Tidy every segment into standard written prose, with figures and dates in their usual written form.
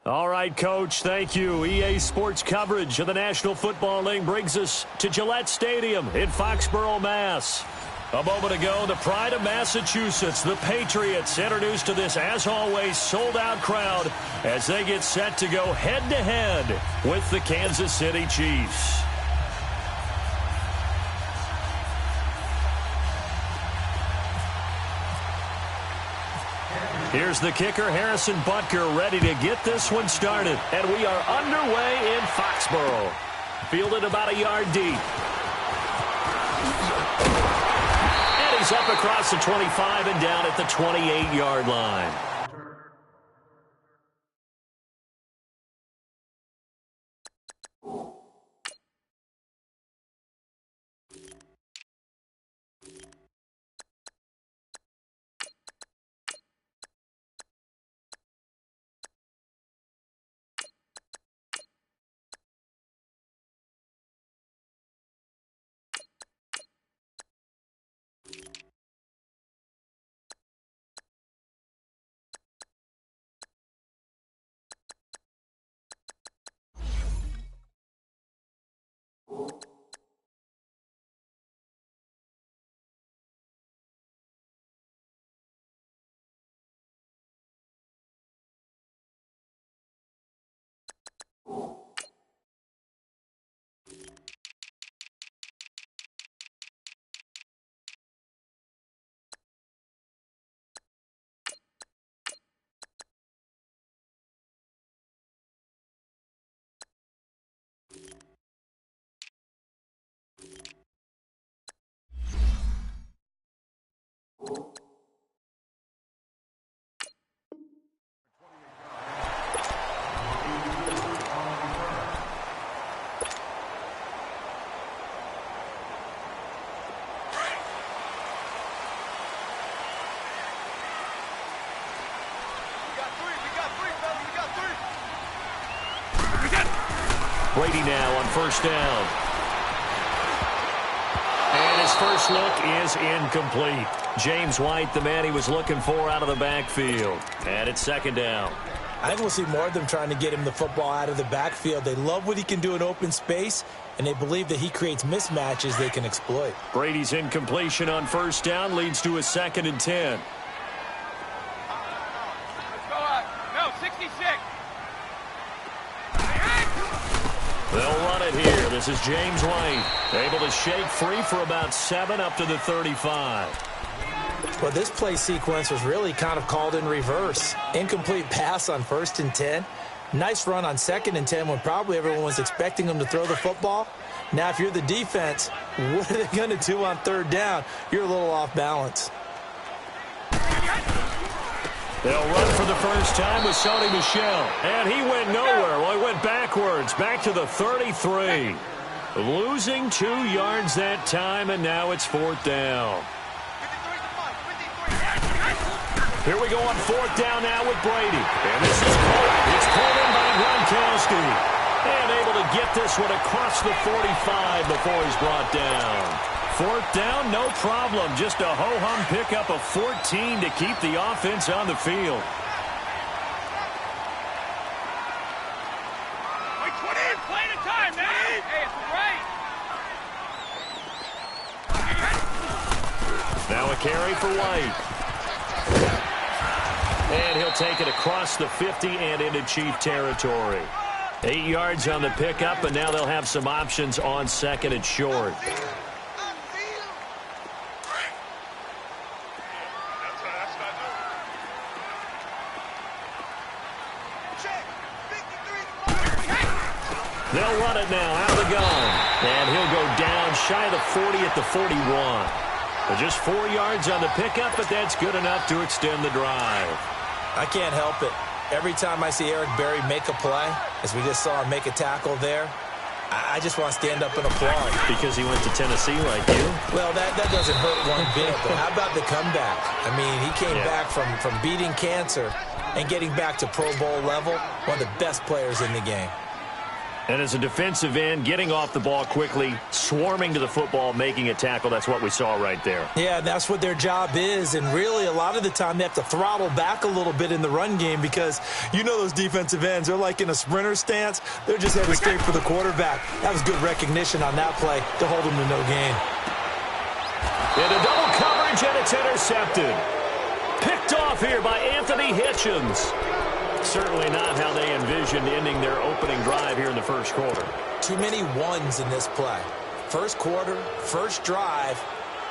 All right, Coach, thank you. EA Sports coverage of the National Football League brings us to Gillette Stadium in Foxborough, Mass. A moment ago, the pride of Massachusetts, the Patriots, introduced to this, as always, sold-out crowd as they get set to go head-to-head with the Kansas City Chiefs. Here's the kicker, Harrison Butker, ready to get this one started. And we are underway in Foxborough. Fielded about a yard deep. And he's up across the 25 and down at the 28-yard line. Brady now on first down. And his first look is incomplete. James White, the man he was looking for out of the backfield. And it's second down. I think we'll see more of them trying to get him the football out of the backfield. They love what he can do in open space, and they believe that he creates mismatches they can exploit. Brady's incompletion on first down leads to a 2nd and 10. They'll run it here. This is James White, able to shake free for about 7 up to the 35. Well, this play sequence was really kind of called in reverse. Incomplete pass on 1st and 10. Nice run on 2nd and 10 when probably everyone was expecting him to throw the football. Now, if you're the defense, what are they going to do on 3rd down? You're a little off balance. They'll run for the first time with Sony Michel. And he went nowhere. Well, he went backwards, back to the 33. Losing 2 yards that time, and now it's 4th down. Here we go on 4th down now with Brady. And this is caught. It's pulled in by Gronkowski. And able to get this one across the 45 before he's brought down. 4th down, no problem. Just a ho-hum pickup of 14 to keep the offense on the field. Now a carry for White. And he'll take it across the 50 and into Chief territory. 8 yards on the pickup, and now they'll have some options on 2nd and short. They'll run it now, out of the gun. And he'll go down shy of the 40 at the 41. Well, just 4 yards on the pickup, but that's good enough to extend the drive. I can't help it. Every time I see Eric Berry make a play, as we just saw him make a tackle there, I just want to stand up and applaud. Because he went to Tennessee like you? Well, that doesn't hurt one bit, but how about the comeback? I mean, he came back from beating cancer and getting back to Pro Bowl level, one of the best players in the game. And as a defensive end, getting off the ball quickly, swarming to the football, making a tackle, that's what we saw right there. Yeah, that's what their job is. And really, a lot of the time, they have to throttle back a little bit in the run game because you know those defensive ends, they're like in a sprinter stance. They're just heading straight for the quarterback. That was good recognition on that play to hold them to no gain. Into double coverage, and it's intercepted. Picked off here by Anthony Hitchens. Certainly not how they envisioned ending their opening drive here in the first quarter. Too many ones in this play. First quarter, first drive,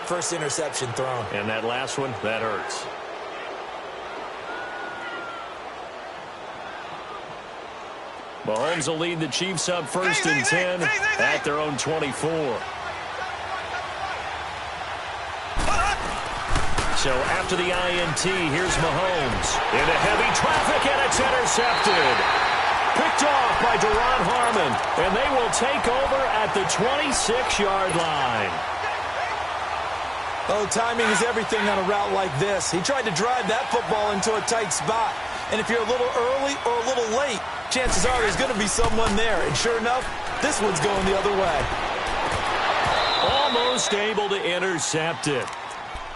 first interception thrown. And that last one, that hurts. Mahomes will lead the Chiefs up first and 10 at their own 24. So after the INT, here's Mahomes. Into heavy traffic, and it's intercepted. Picked off by Duron Harmon, and they will take over at the 26-yard line. Oh, timing is everything on a route like this. He tried to drive that football into a tight spot. And if you're a little early or a little late, chances are there's going to be someone there. And sure enough, this one's going the other way. Almost able to intercept it.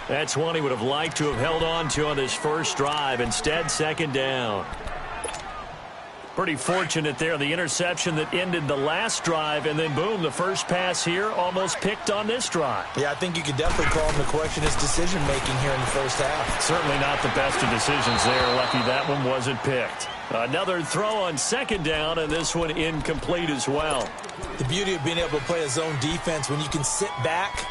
That's one he would have liked to have held on to on his first drive. Instead, second down. Pretty fortunate there. The interception that ended the last drive, and then, boom, the first pass here almost picked on this drive. Yeah, I think you could definitely call him the question his decision-making here in the first half. Certainly not the best of decisions there. Lucky that one wasn't picked. Another throw on second down, and this one incomplete as well. The beauty of being able to play a zone defense when you can sit back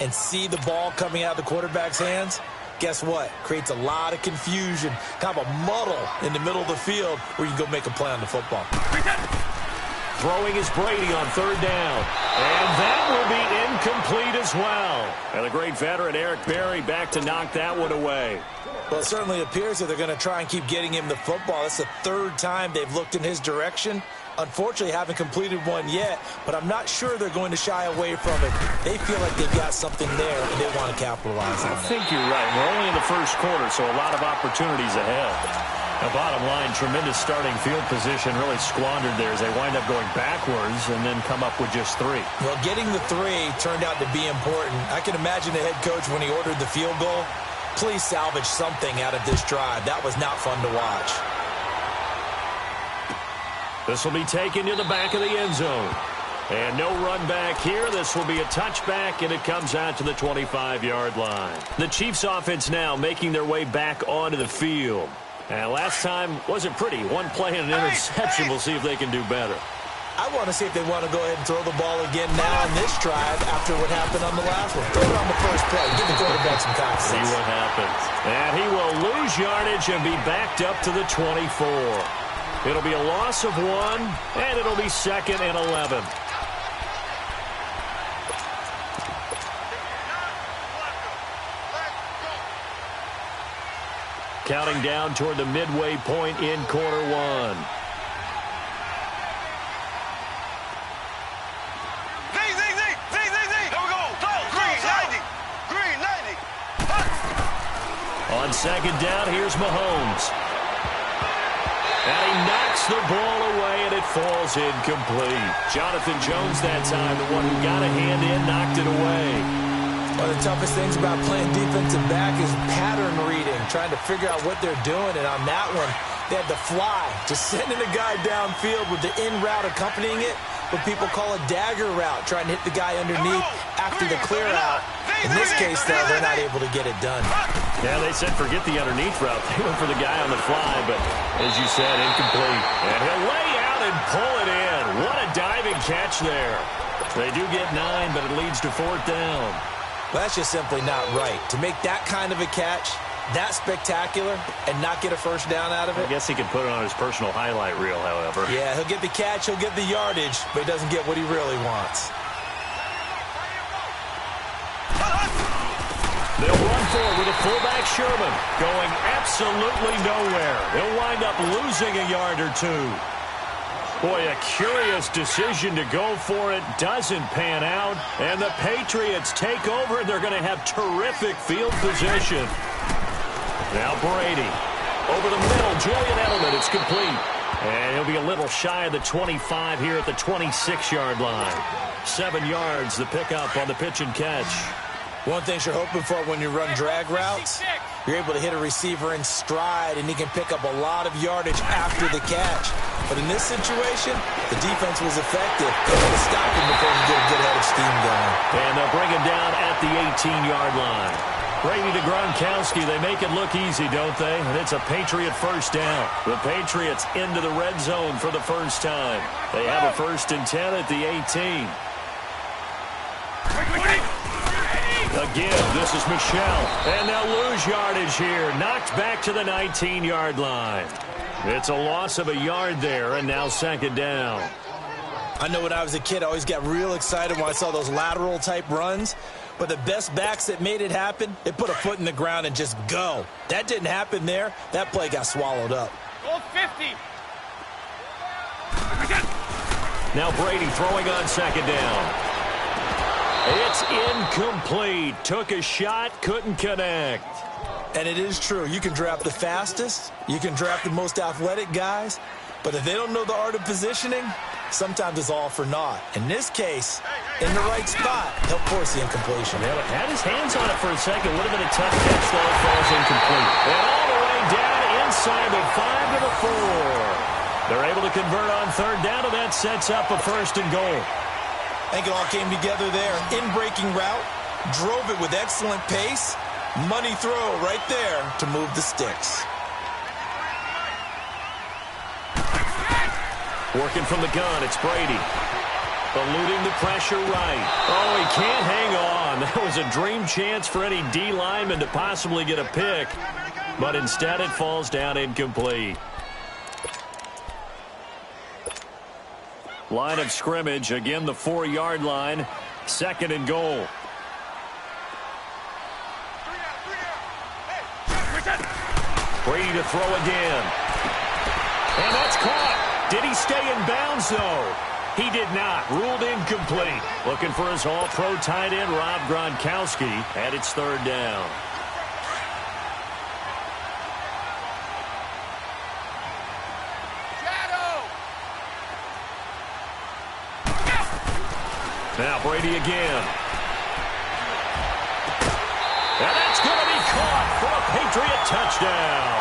and see the ball coming out of the quarterback's hands, guess what? Creates a lot of confusion, kind of a muddle in the middle of the field where you can go make a play on the football. Throwing is Brady on third down. And that will be incomplete as well. And the great veteran Eric Berry back to knock that one away. Well, it certainly appears that they're going to try and keep getting him the football. That's the third time they've looked in his direction. Unfortunately, haven't completed one yet, but I'm not sure they're going to shy away from it. They feel like they've got something there, and they want to capitalize on it. I think you're right. We're only in the first quarter, so a lot of opportunities ahead. Now, bottom line, tremendous starting field position really squandered there as they wind up going backwards and then come up with just 3. Well, getting the 3 turned out to be important. I can imagine the head coach when he ordered the field goal. Please salvage something out of this drive. That was not fun to watch. This will be taken to the back of the end zone. And no run back here. This will be a touchback, and it comes out to the 25-yard line. The Chiefs offense now making their way back onto the field. And last time wasn't pretty. One play and an interception. We'll see if they can do better. I want to see if they want to go ahead and throw the ball again now on this drive after what happened on the last one. Throw it on the first play. Give the quarterback some confidence. See what happens. And he will lose yardage and be backed up to the 24. It'll be a loss of 1, and it'll be 2nd and 11. Counting down toward the midway point in quarter 1. On second down, here's Mahomes. And he knocks the ball away, and it falls incomplete. Jonathan Jones that time, the one who got a hand in, knocked it away. One of the toughest things about playing defensive back is pattern reading, trying to figure out what they're doing. And on that one, they had to fly, just sending a guy downfield with the in route accompanying it, what people call a dagger route, trying to hit the guy underneath after the clear out. In this case, though, they're not able to get it done. Yeah, they said forget the underneath route. They went for the guy on the fly, but as you said, incomplete. And he'll lay out and pull it in. What a diving catch there. They do get 9, but it leads to 4th down. Well, that's just simply not right. To make that kind of a catch, that spectacular, and not get a first down out of it. I guess he could put it on his personal highlight reel, however. Yeah, he'll get the catch, he'll get the yardage, but he doesn't get what he really wants. They'll run forward with a fullback Sherman going absolutely nowhere. He'll wind up losing a yard or 2. Boy, a curious decision to go for it. Doesn't pan out. And the Patriots take over, and they're going to have terrific field position. Now Brady. Over the middle, Julian Edelman. It's complete. And he'll be a little shy of the 25 here at the 26-yard line. 7 yards, the pickup on the pitch and catch. One thing you're hoping for when you run drag routes, you're able to hit a receiver in stride, and he can pick up a lot of yardage after the catch. But in this situation, the defense was effective. They had to stop him before he could get a good head of steam going. And they'll bring him down at the 18-yard line. Brady to Gronkowski. They make it look easy, don't they? And it's a Patriot first down. The Patriots into the red zone for the first time. They have a 1st and 10 at the 18. Again, this is Michelle. And they'll lose yardage here. Knocked back to the 19-yard line. It's a loss of a yard there, and now 2nd down. I know when I was a kid, I always got real excited when I saw those lateral-type runs. But the best backs that made it happen, they put a foot in the ground and just go. That didn't happen there. That play got swallowed up. Goal 50. Now Brady throwing on 2nd down. It's incomplete. Took a shot, couldn't connect. And it is true. You can draft the fastest. You can draft the most athletic guys. But if they don't know the art of positioning, sometimes it's all for naught. In this case, in the right spot, he'll force the incompletion. Yeah, had his hands on it for a second. Would have been a tough catch, though. It falls incomplete. And all the way down inside the 5 to the 4. They're able to convert on 3rd down, and that sets up a 1st and goal. I think it all came together there. In-breaking route, drove it with excellent pace. Money throw right there to move the sticks. Working from the gun, it's Brady. Eluding the pressure right. Oh, he can't hang on. That was a dream chance for any D lineman to possibly get a pick. But instead it falls down incomplete. Line of scrimmage, again the 4-yard line. 2nd and goal. Brady to throw again. And that's caught. Did he stay in bounds, though? He did not. Ruled incomplete. Looking for his all-pro tight end, Rob Gronkowski, and it's 3rd down. Now Brady again. And that's going to be caught for a Patriot touchdown.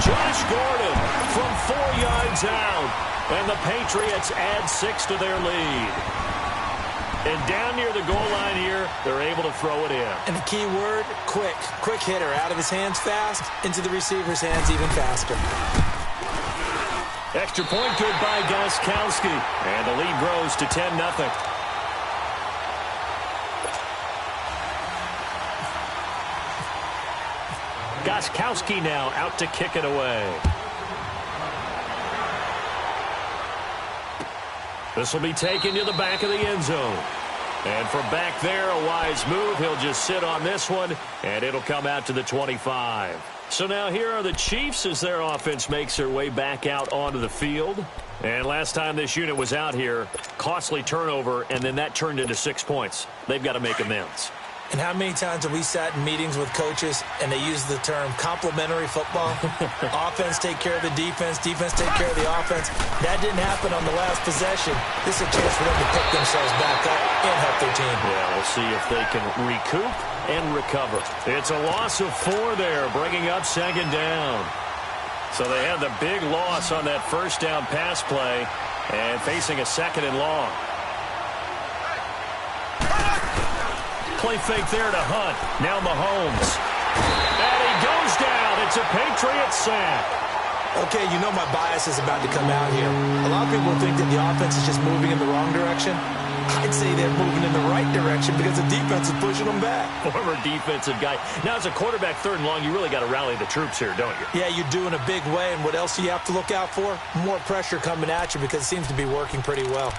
Josh Gordon from 4 yards out. And the Patriots add 6 to their lead. And down near the goal line here, they're able to throw it in. And the key word, quick. Quick hitter. Out of his hands fast, into the receiver's hands even faster. Extra point good by Gronkowski. And the lead grows to 10-0. Gronkowski now out to kick it away. This will be taken to the back of the end zone. And from back there, a wise move. He'll just sit on this one, and it'll come out to the 25. So now here are the Chiefs as their offense makes their way back out onto the field. And last time this unit was out here, costly turnover, and then that turned into 6 points. They've got to make amends. And how many times have we sat in meetings with coaches and they use the term complementary football? Offense take care of the defense, defense take care of the offense. That didn't happen on the last possession. This is a chance for them to pick themselves back up and help their team. Yeah, we'll see if they can recoup and recover. It's a loss of 4 there, bringing up 2nd down. So they had the big loss on that 1st down pass play and facing a 2nd and long. Play fake there to Hunt. Now Mahomes. And he goes down. It's a Patriot sack. Okay, you know my bias is about to come out here. A lot of people think that the offense is just moving in the wrong direction. I'd say they're moving in the right direction because the defense is pushing them back. Former defensive guy. Now, as a quarterback 3rd and long, you really got to rally the troops here, don't you? Yeah, you do in a big way. And what else do you have to look out for? More pressure coming at you because it seems to be working pretty well.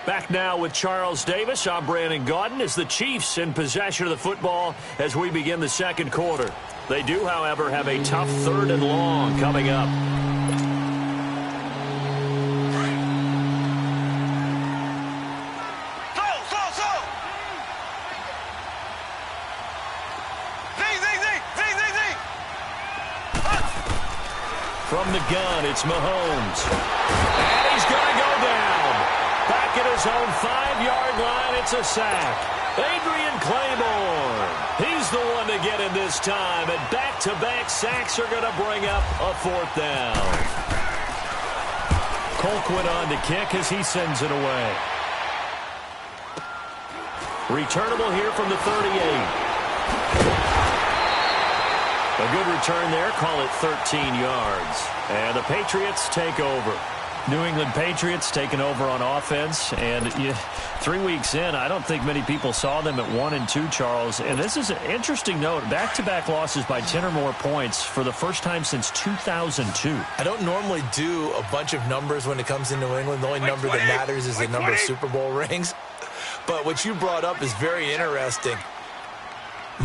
Back now with Charles Davis. I'm Brandon Gaudin as the Chiefs in possession of the football as we begin the 2nd quarter. They do, however, have a tough 3rd and long coming up. From the gun, it's Mahomes. And he's going to go down. Back at his own 5-yard line, it's a sack. Adrian Claiborne. He's the one to get in this time. And back-to-back sacks are going to bring up a 4th down. Colquitt on to kick as he sends it away. Returnable here from the 38. A good return there. Call it 13 yards. And the Patriots take over. New England Patriots taking over on offense. And 3 weeks in, I don't think many people saw them at 1-2, Charles. And this is an interesting note. Back-to-back losses by 10 or more points for the first time since 2002. I don't normally do a bunch of numbers when it comes to New England. The only number that matters is the number of Super Bowl rings. But what you brought up is very interesting.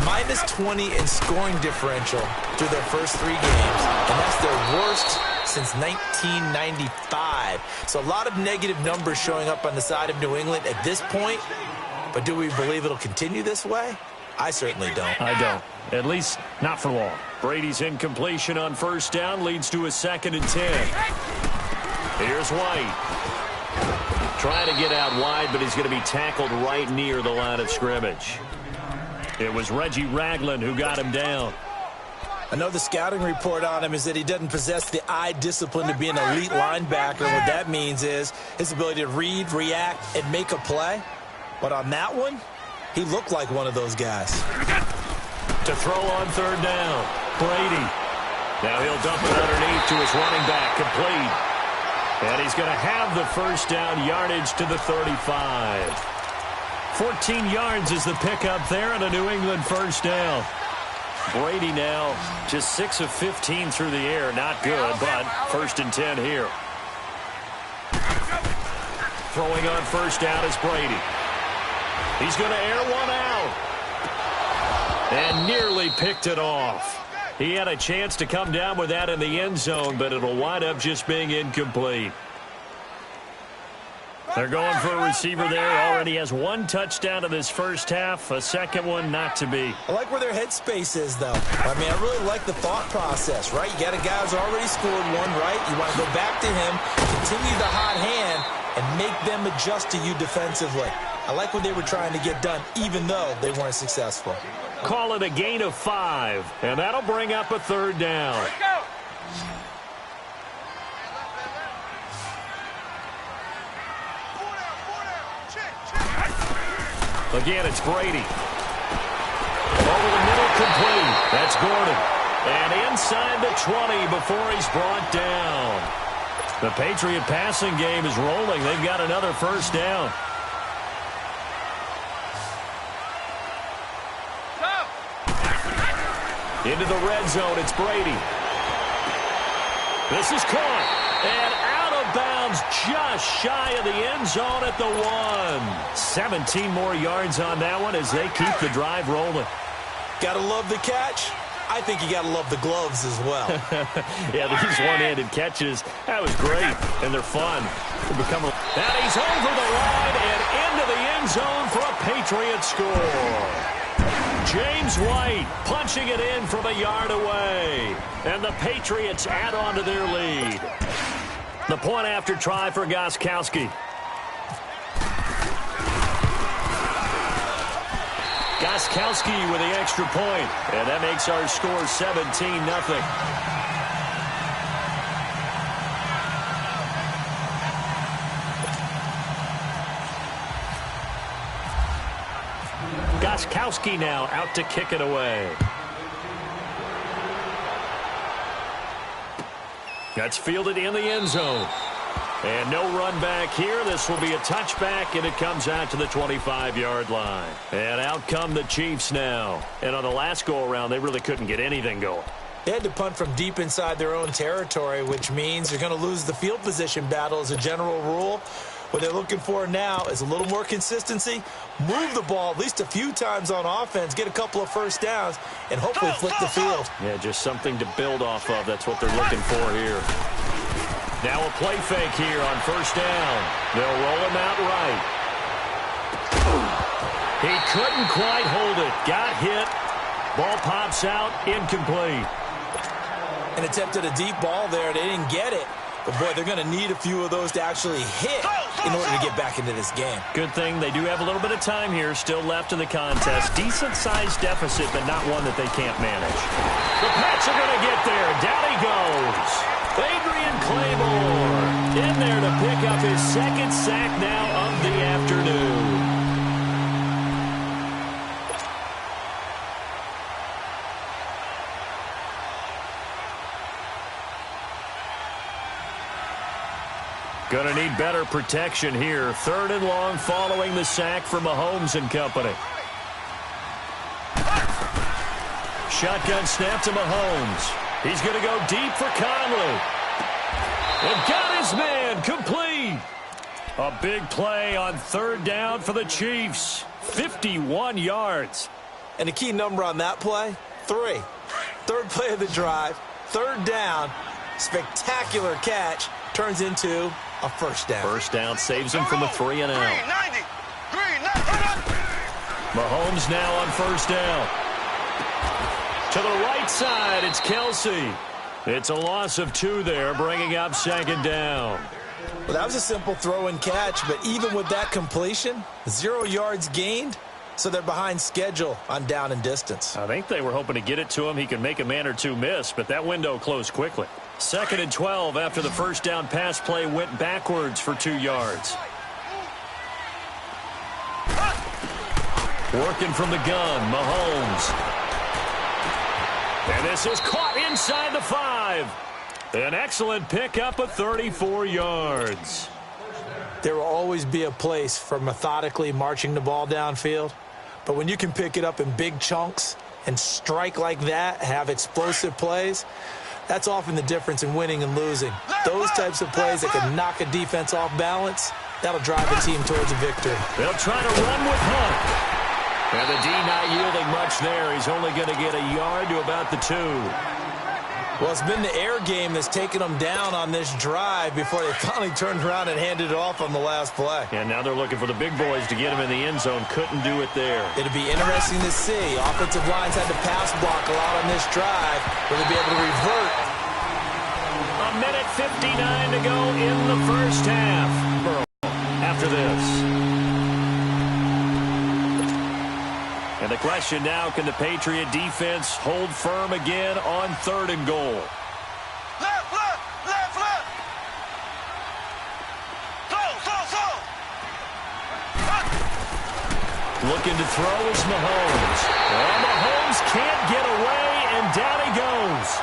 Minus 20 in scoring differential through their first 3 games, and that's their worst since 1995. So a lot of negative numbers showing up on the side of New England at this point, but do we believe it'll continue this way? I certainly don't. I don't. At least not for long. Brady's incompletion on 1st down leads to a 2nd and 10. Here's White. Trying to get out wide, but he's going to be tackled right near the line of scrimmage. It was Reggie Ragland who got him down. I know the scouting report on him is that he doesn't possess the eye discipline to be an elite linebacker. What that means is his ability to read, react, and make a play. But on that one, he looked like one of those guys. To throw on 3rd down, Brady. Now he'll dump it underneath to his running back, complete. And he's going to have the 1st down yardage to the 35. 14 yards is the pickup there on a New England 1st down. Brady now just 6 of 15 through the air. Not good, but 1st and 10 here. Throwing on 1st down is Brady. He's going to air one out. And nearly picked it off. He had a chance to come down with that in the end zone, but it'll wind up just being incomplete. They're going for a receiver there. Already has 1 touchdown in this first half. A 2nd one not to be. I like where their headspace is, though. I mean, I really like the thought process, right? You got a guy who's already scored 1, right? You want to go back to him, continue the hot hand, and make them adjust to you defensively. I like what they were trying to get done, even though they weren't successful. Call it a gain of 5, and that'll bring up a 3rd down. Again, it's Brady. Over the middle, complete. That's Gordon. And inside the 20 before he's brought down. The Patriot passing game is rolling. They've got another 1st down. Into the red zone, it's Brady. This is caught. And out of bounds, just shy of the end zone at the 1. 17 more yards on that one as they keep the drive rolling. Gotta love the catch. I think you gotta love the gloves as well. Yeah, these one-handed catches, that was great, and they're fun. And he's over the line and into the end zone for a Patriot score. James White punching it in from a yard away. And the Patriots add on to their lead. The point after try for Gostkowski. Gostkowski with the extra point. And that makes our score 17-0. Gostkowski now out to kick it away. That's fielded in the end zone. And no run back here. This will be a touchback, and it comes out to the 25-yard line. And out come the Chiefs now. And on the last go-around, they really couldn't get anything going. They had to punt from deep inside their own territory, which means they're going to lose the field position battle as a general rule. What they're looking for now is a little more consistency, move the ball at least a few times on offense, get a couple of first downs, and hopefully flip the field. Yeah, just something to build off of. That's what they're looking for here. Now a play fake here on first down. They'll roll him out right. He couldn't quite hold it. Got hit. Ball pops out. Incomplete. An attempt at a deep ball there. They didn't get it. But, boy, they're going to need a few of those to actually hit in order to get back into this game. Good thing they do have a little bit of time here still left in the contest. Decent-sized deficit, but not one that they can't manage. The Pats are going to get there. Down he goes. Adrian Claymore in there to pick up his second sack now of the afternoon. Gonna need better protection here. 3rd and long following the sack for Mahomes and company. Shotgun snap to Mahomes. He's gonna go deep for Conley. And got his man complete. A big play on 3rd down for the Chiefs. 51 yards. And the key number on that play, 3. 3rd play of the drive, 3rd down, spectacular catch, turns into a first down. First down saves him from a 3 and out. Mahomes now on first down. To the right side, it's Kelsey. It's a loss of 2 there, bringing up 2nd down. Well, that was a simple throw and catch, but even with that completion, 0 yards gained, so they're behind schedule on down and distance. I think they were hoping to get it to him. He could make a man or two miss, but that window closed quickly. 2nd and 12 after the first down pass play went backwards for 2 yards. Working from the gun, Mahomes. And this is caught inside the 5. An excellent pickup of 34 yards. There will always be a place for methodically marching the ball downfield. But when you can pick it up in big chunks and strike like that, have explosive plays, that's often the difference in winning and losing. Those types of plays that can knock a defense off balance, that'll drive a team towards a victory. They'll try to run with Hunt. And the D not yielding much there. He's only going to get a yard to about the 2. Well, it's been the air game that's taken them down on this drive before they finally turned around and handed it off on the last play. And now they're looking for the big boys to get him in the end zone. Couldn't do it there. It'll be interesting to see. Offensive lines had to pass block a lot on this drive. Will they be able to revert? A minute 59 to go in the first half. After this. And the question now, can the Patriot defense hold firm again on 3rd and goal? Left, left, left, left. Go. Looking to throw is Mahomes. And Mahomes can't get away, and down he goes.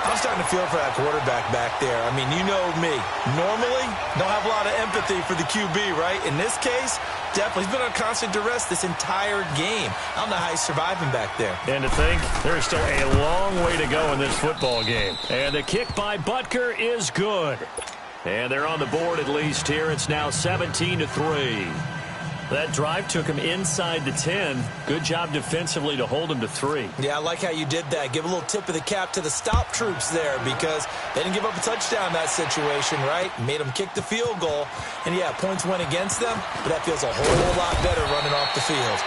I'm starting to feel for that quarterback back there. I mean, you know me. Normally, don't have a lot of empathy for the QB, right? In this case, definitely. He's been on constant duress this entire game. I don't know how he's surviving back there. And to think, there's still a long way to go in this football game. And the kick by Butker is good. And they're on the board at least here. It's now 17-3. That drive took him inside the 10. Good job defensively to hold him to 3. Yeah, I like how you did that. Give a little tip of the cap to the stop troops there because they didn't give up a touchdown in that situation, right? Made them kick the field goal. And, yeah, points went against them, but that feels a whole lot better running off the field.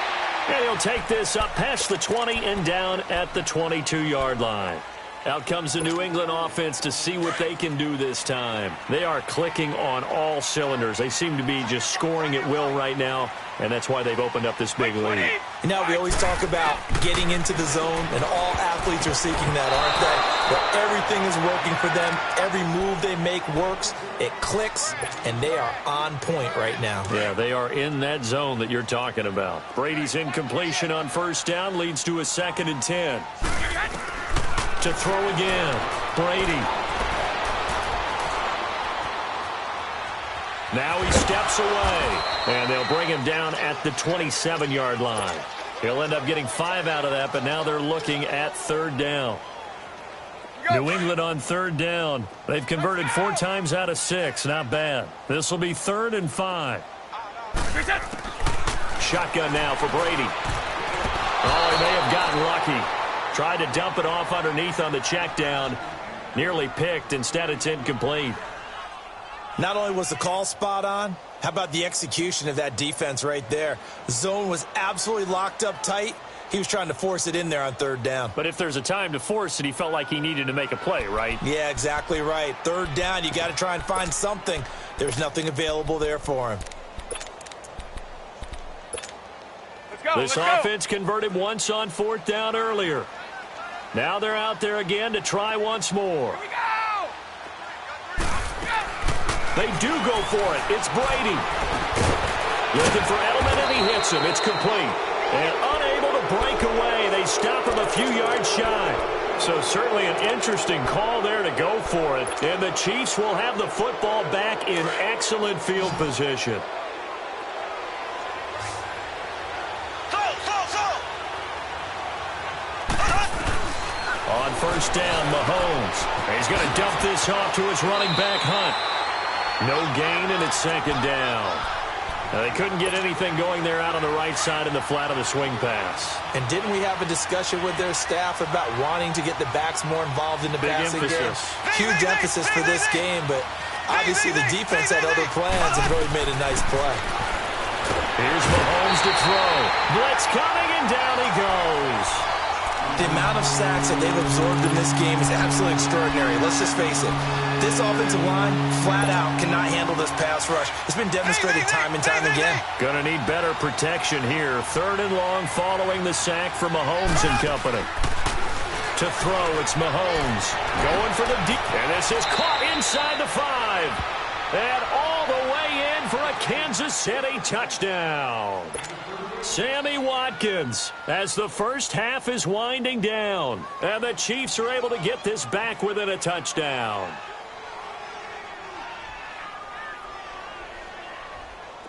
And he'll take this up past the 20 and down at the 22-yard line. Out comes the New England offense to see what they can do this time. They are clicking on all cylinders. They seem to be just scoring at will right now, and that's why they've opened up this big lead. You know, we always talk about getting into the zone, and all athletes are seeking that, aren't they? Where everything is working for them. Every move they make works. It clicks, and they are on point right now. Yeah, they are in that zone that you're talking about. Brady's incompletion on first down leads to a 2nd and 10. To throw again, Brady. Now he steps away, and they'll bring him down at the 27-yard line. He'll end up getting 5 out of that, but now they're looking at 3rd down. New England on third down. They've converted 4 times out of 6. Not bad. This will be 3rd and 5. Shotgun now for Brady. Oh, he may have gotten lucky. Tried to dump it off underneath on the check down. Nearly picked. Instead, it's incomplete. Not only was the call spot on, how about the execution of that defense right there? The zone was absolutely locked up tight. He was trying to force it in there on 3rd down. But if there's a time to force it, he felt like he needed to make a play, right? Yeah, exactly right. 3rd down, you got to try and find something. There's nothing available there for him. This offense converted once on 4th down earlier. Now they're out there again to try once more. They do go for it. It's Brady. Looking for Edelman, and he hits him. It's complete. And unable to break away. They stop him a few yards shy. So certainly an interesting call there to go for it. And the Chiefs will have the football back in excellent field position. On 1st down, Mahomes. He's going to dump this off to his running back, Hunt. No gain, and it's 2nd down. Now, they couldn't get anything going there out on the right side in the flat of the swing pass. And didn't we have a discussion with their staff about wanting to get the backs more involved in the passing game? Huge emphasis for this game, but obviously the defense had other plans and really made a nice play. Here's Mahomes to throw. Blitz coming, and down he goes. The amount of sacks that they've absorbed in this game is absolutely extraordinary. Let's just face it. This offensive line, flat out, cannot handle this pass rush. It's been demonstrated time and time again. Gonna need better protection here. 3rd and long following the sack for Mahomes and company. To throw, it's Mahomes. Going for the deep. And this is caught inside the 5. And all the way in for a Kansas City touchdown. Sammy Watkins as the first half is winding down. And the Chiefs are able to get this back within a touchdown.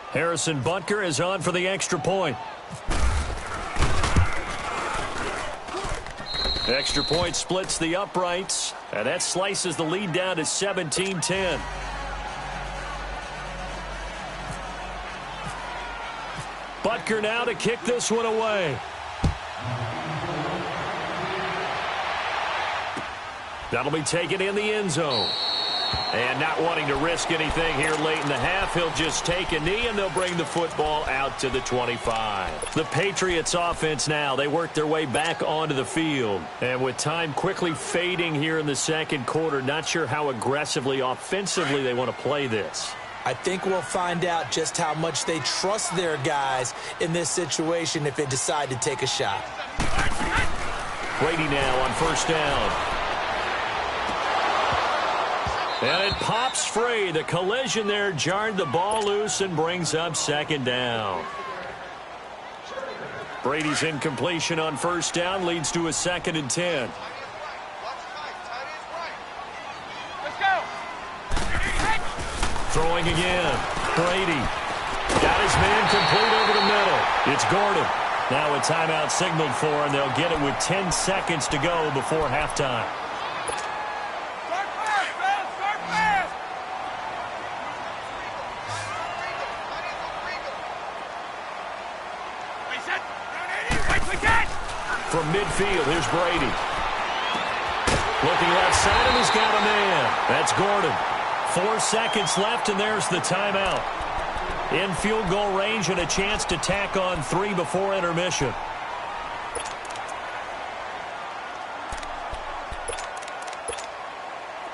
Harrison Butker is on for the extra point. Extra point splits the uprights. And that slices the lead down to 17-10. Butker now to kick this one away. That'll be taken in the end zone. And not wanting to risk anything here late in the half, he'll just take a knee, and they'll bring the football out to the 25. The Patriots offense now, they work their way back onto the field. And with time quickly fading here in the 2nd quarter, not sure how aggressively, offensively they want to play this. I think we'll find out just how much they trust their guys in this situation if they decide to take a shot. Brady now on 1st down. And it pops free. The collision there jarred the ball loose and brings up 2nd down. Brady's incompletion on 1st down leads to a 2nd and 10. Throwing again. Brady. Got his man complete over the middle. It's Gordon. Now a timeout signaled for, and they'll get it with 10 seconds to go before halftime. From midfield, here's Brady. Looking left side, and he's got a man. That's Gordon. 4 seconds left, and there's the timeout. In field goal range and a chance to tack on 3 before intermission.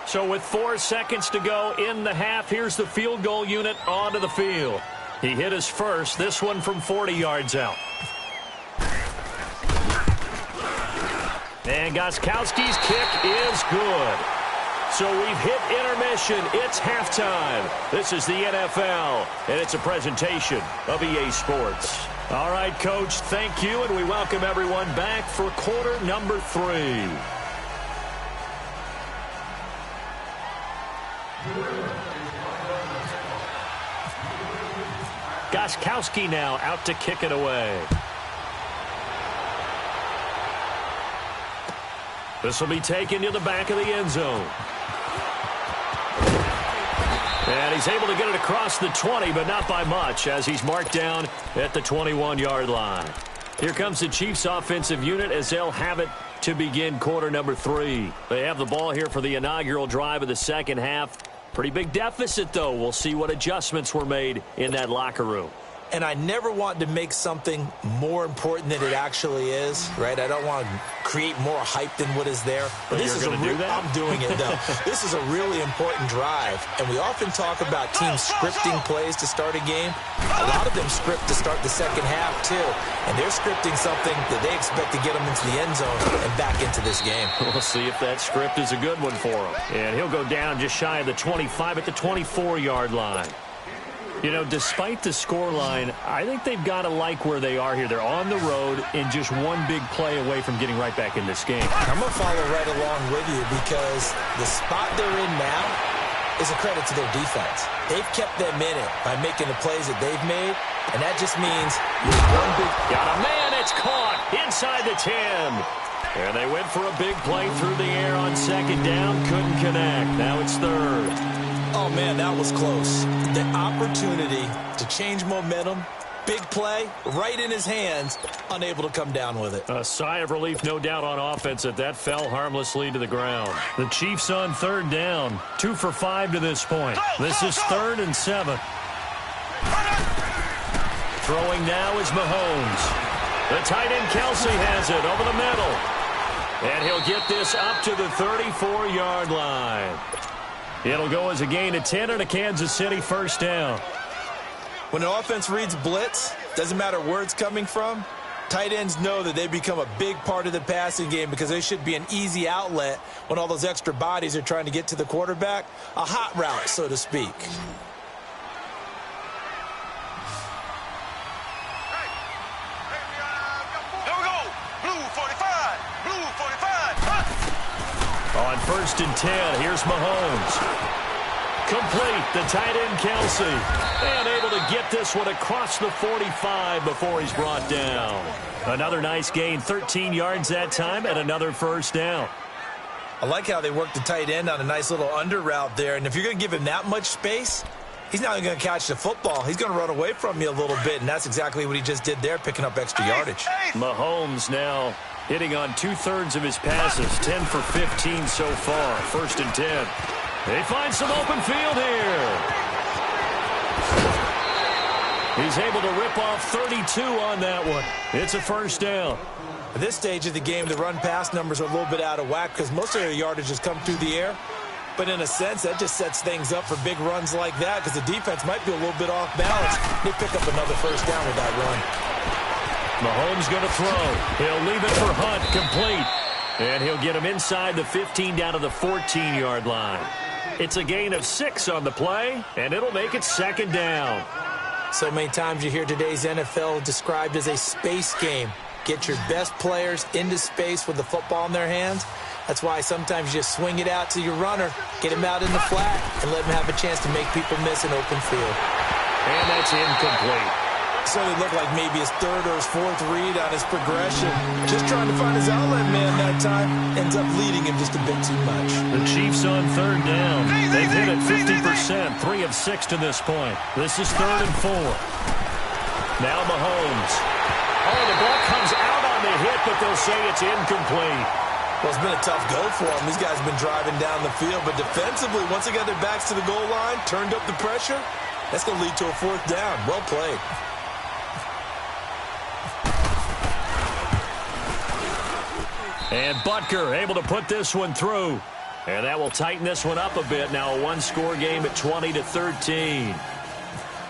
So with 4 seconds to go in the half, here's the field goal unit onto the field. He hit his first, this one from 40 yards out. And Gostkowski's kick is good. So we've hit intermission. It's halftime. This is the NFL, and it's a presentation of EA Sports. All right, Coach, thank you, and we welcome everyone back for quarter number 3. Gostkowski now out to kick it away. This will be taken to the back of the end zone. And he's able to get it across the 20, but not by much, as he's marked down at the 21-yard line. Here comes the Chiefs offensive unit as they'll have it to begin quarter number 3. They have the ball here for the inaugural drive of the second half. Pretty big deficit, though. We'll see what adjustments were made in that locker room. And I never want to make something more important than it actually is, right? I don't want to create more hype than what is there. But this is I'm doing it, though. This is a really important drive. And we often talk about teams scripting plays to start a game. A lot of them script to start the second half, too. And they're scripting something that they expect to get them into the end zone and back into this game. We'll see if that script is a good one for him. And he'll go down just shy of the 25 at the 24-yard line. You know, despite the scoreline, I think they've got to like where they are here. They're on the road and just one big play away from getting right back in this game. I'm going to follow right along with you because the spot they're in now is a credit to their defense. They've kept them in it by making the plays that they've made, and that just means one big... Got a man, it's caught inside the 10. And they went for a big play through the air on second down, couldn't connect. Now it's third. Oh, man, that was close. The opportunity to change momentum, big play, right in his hands, unable to come down with it. A sigh of relief, no doubt, on offense that fell harmlessly to the ground. The Chiefs on third down, 2 for 5 to this point. This is 3rd and 7. Throwing now is Mahomes. The tight end Kelsey has it over the middle. And he'll get this up to the 34-yard line. It'll go as a gain of 10 and a Kansas City first down. When an offense reads blitz, doesn't matter where it's coming from, tight ends know that they become a big part of the passing game because they should be an easy outlet when all those extra bodies are trying to get to the quarterback. A hot route, so to speak. Here we go. Blue 45. Blue 45. On 1st and 10, here's Mahomes. Complete, the tight end Kelsey. And able to get this one across the 45 before he's brought down. Another nice gain, 13 yards that time, and another first down. I like how they work the tight end on a nice little under route there. And if you're going to give him that much space, he's not going to catch the football. He's going to run away from you a little bit, and that's exactly what he just did there, picking up extra yardage. Mahomes now hitting on 2/3 of his passes, 10 for 15 so far. 1st and 10. They find some open field here. He's able to rip off 32 on that one. It's a first down. At this stage of the game, the run-pass numbers are a little bit out of whack because most of their yardage has come through the air. But in a sense, that just sets things up for big runs like that because the defense might be a little bit off balance. They pick up another first down with that run. Mahomes going to throw. He'll leave it for Hunt, complete. And he'll get him inside the 15 down to the 14-yard line. It's a gain of 6 on the play, and it'll make it 2nd down. So many times you hear today's NFL described as a space game. Get your best players into space with the football in their hands. That's why sometimes you just swing it out to your runner, get him out in the flat, and let him have a chance to make people miss an open field. And that's incomplete. So it looked like maybe his 3rd or his 4th read on his progression. Just trying to find his outlet man that time. Ends up leading him just a bit too much. The Chiefs on 3rd down. They've hit it 50%, 3 of 6 to this point. This is 3rd and 4. Now Mahomes. Oh, the ball comes out on the hit, but they'll say it's incomplete. Well, it's been a tough go for them. These guys have been driving down the field, but defensively, once they got their backs to the goal line, turned up the pressure, that's going to lead to a 4th down. Well played. And Butker able to put this one through. And that will tighten this one up a bit. Now a one-score game at 20-13.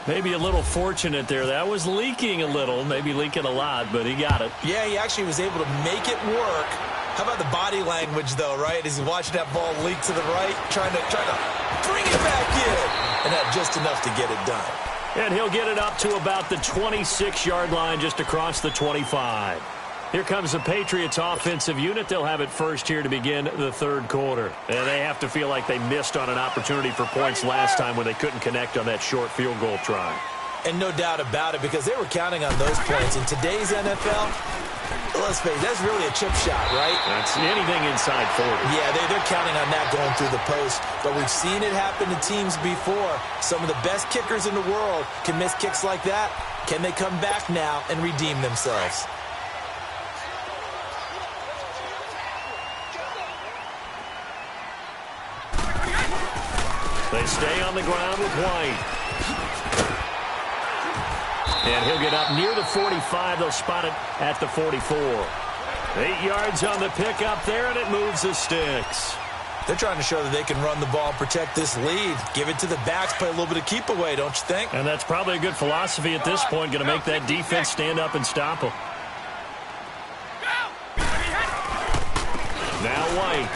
Maybe a little fortunate there. That was leaking a little, maybe leaking a lot, but he got it. Yeah, he actually was able to make it work. How about the body language, though, right? As he's watching that ball leak to the right, trying to bring it back in. And that just enough to get it done. And he'll get it up to about the 26-yard line just across the 25. Here comes the Patriots offensive unit. They'll have it first here to begin the 3rd quarter. And they have to feel like they missed on an opportunity for points last time when they couldn't connect on that short field goal try. And no doubt about it, because they were counting on those points. In today's NFL, Let's face it, that's really a chip shot, right? That's anything inside 40. Yeah, they're counting on that going through the post. But we've seen it happen to teams before. Some of the best kickers in the world can miss kicks like that. Can they come back now and redeem themselves? They stay on the ground with White. And he'll get up near the 45. They'll spot it at the 44. 8 yards on the pickup there, and it moves the sticks. They're trying to show that they can run the ball and protect this lead. Give it to the backs, play a little bit of keep away, don't you think? And that's probably a good philosophy at this point, going to make that defense stand up and stop them. Now White.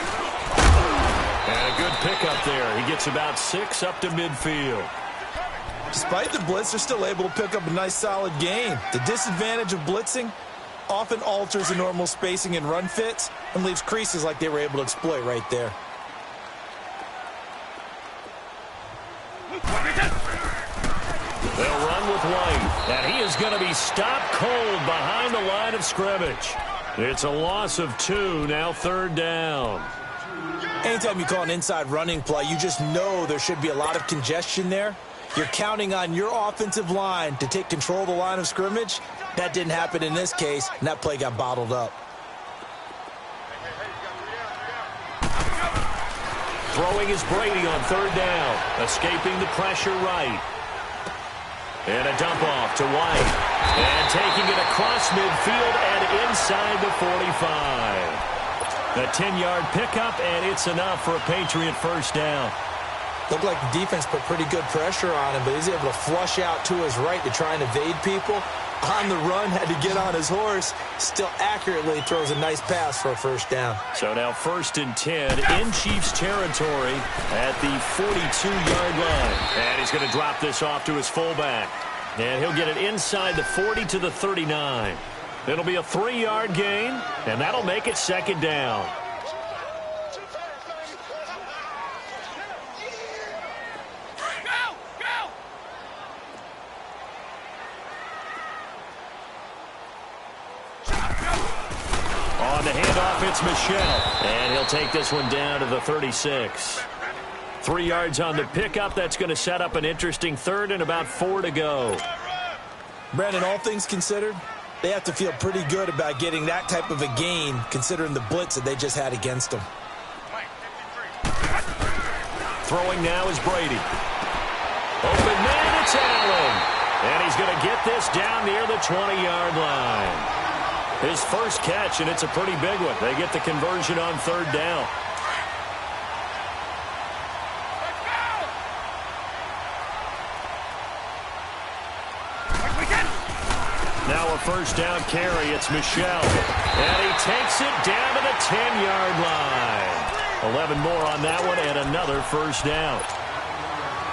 And a good pickup there. He gets about 6 up to midfield. Despite the blitz, they're still able to pick up a nice, solid gain. The disadvantage of blitzing often alters the normal spacing and run fits and leaves creases like they were able to exploit right there. They'll run with White, and he is going to be stopped cold behind the line of scrimmage. It's a loss of 2, now 3rd down. Anytime you call an inside running play, you just know there should be a lot of congestion there. You're counting on your offensive line to take control of the line of scrimmage. That didn't happen in this case, and that play got bottled up. Throwing is Brady on 3rd down, escaping the pressure right. And a dump off to White. And taking it across midfield and inside the 45. A 10-yard pickup, and it's enough for a Patriot 1st down. Looked like the defense put pretty good pressure on him, but he's able to flush out to his right to try and evade people. On the run, had to get on his horse. Still accurately throws a nice pass for a 1st down. So now 1st and 10 in Chiefs territory at the 42-yard line. And he's going to drop this off to his fullback. And he'll get it inside the 40 to the 39. It'll be a 3-yard gain, and that'll make it 2nd down. On the handoff, it's Michel. And he'll take this one down to the 36. 3 yards on the pickup. That's going to set up an interesting 3rd and about 4 to go. Brandon, all things considered, they have to feel pretty good about getting that type of a gain, considering the blitz that they just had against them. Throwing now is Brady. Open man, it's Allen. And he's going to get this down near the 20-yard line. His first catch, and it's a pretty big one. They get the conversion on 3rd down. Now a 1st down carry. It's Michel. And he takes it down to the 10-yard line. 11 more on that one, and another 1st down.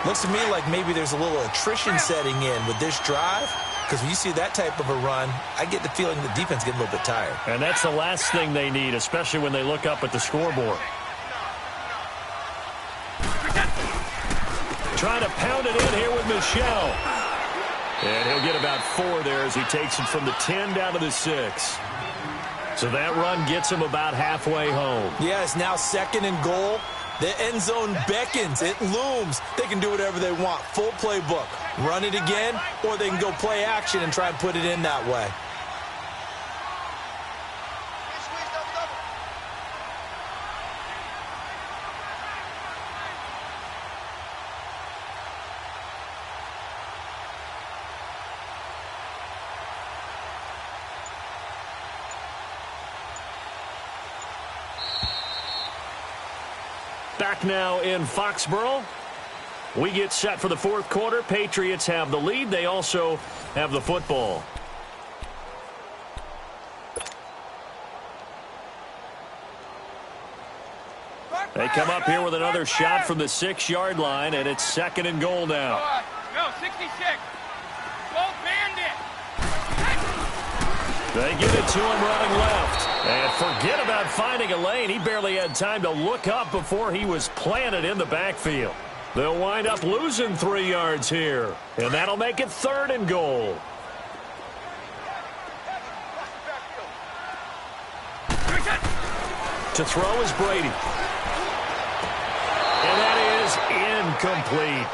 Looks to me like maybe there's a little attrition setting in with this drive. Because when you see that type of a run, I get the feeling the defense gets a little bit tired. And that's the last thing they need, especially when they look up at the scoreboard. Trying to pound it in here with Michel. And he'll get about 4 there as he takes it from the 10 down to the 6. So that run gets him about halfway home. Yeah, it's now 2nd and goal. The end zone beckons. It looms. They can do whatever they want. Full playbook. Run it again, or they can go play action and try and put it in that way. Back now in Foxborough. We get set for the 4th quarter. Patriots have the lead. They also have the football. They come up here with another shot from the 6-yard line, and it's 2nd and goal now. No, 66. Go Bandit. They give it to him running left. And forget about finding a lane. He barely had time to look up before he was planted in the backfield. They'll wind up losing 3 yards here. And that'll make it 3rd and goal. To throw is Brady. And that is incomplete.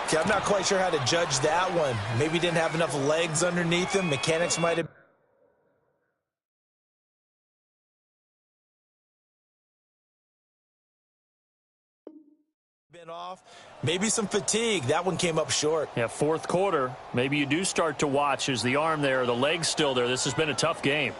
Okay, I'm not quite sure how to judge that one. Maybe he didn't have enough legs underneath him. Mechanics might have been off. Maybe some fatigue. That one came up short. Yeah, fourth quarter. Maybe you do start to watch as the arm there, the leg's still there. This has been a tough game.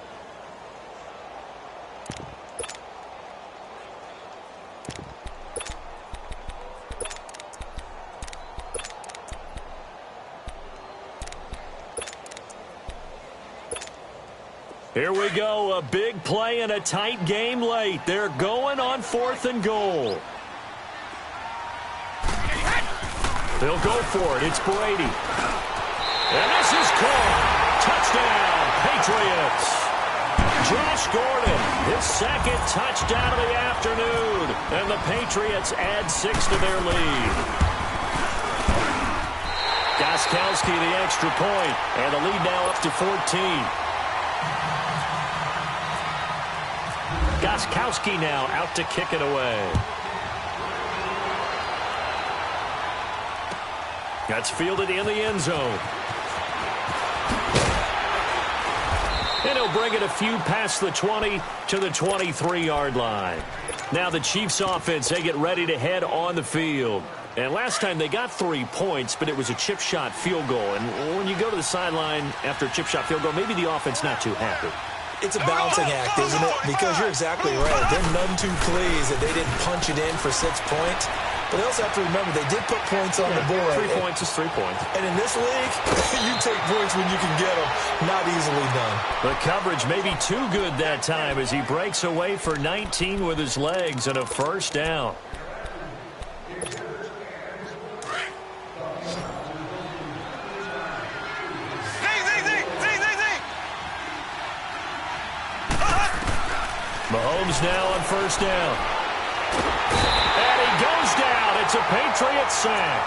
Here we go, a big play and a tight game late. They're going on 4th and goal. They'll go for it. It's Brady. And this is caught. Touchdown, Patriots. Josh Gordon, his second touchdown of the afternoon. And the Patriots add 6 to their lead. Gostkowski the extra point, and the lead now up to 14. Gostkowski now out to kick it away. That's fielded in the end zone. And he'll bring it a few past the 20 to the 23-yard line. Now the Chiefs offense, they get ready to head on the field. And last time they got 3 points, but it was a chip shot field goal. And when you go to the sideline after a chip shot field goal, maybe the offense not too happy. It's a balancing act, isn't it? Because you're exactly right. They're none too pleased that they didn't punch it in for 6 points. But they also have to remember they did put points on the board. 3 points is 3 points. And in this league, you take points when you can get them. Not easily done. The coverage may be too good that time as he breaks away for 19 with his legs and a first down. Mahomes now on first down. And he goes down. It's a Patriots sack.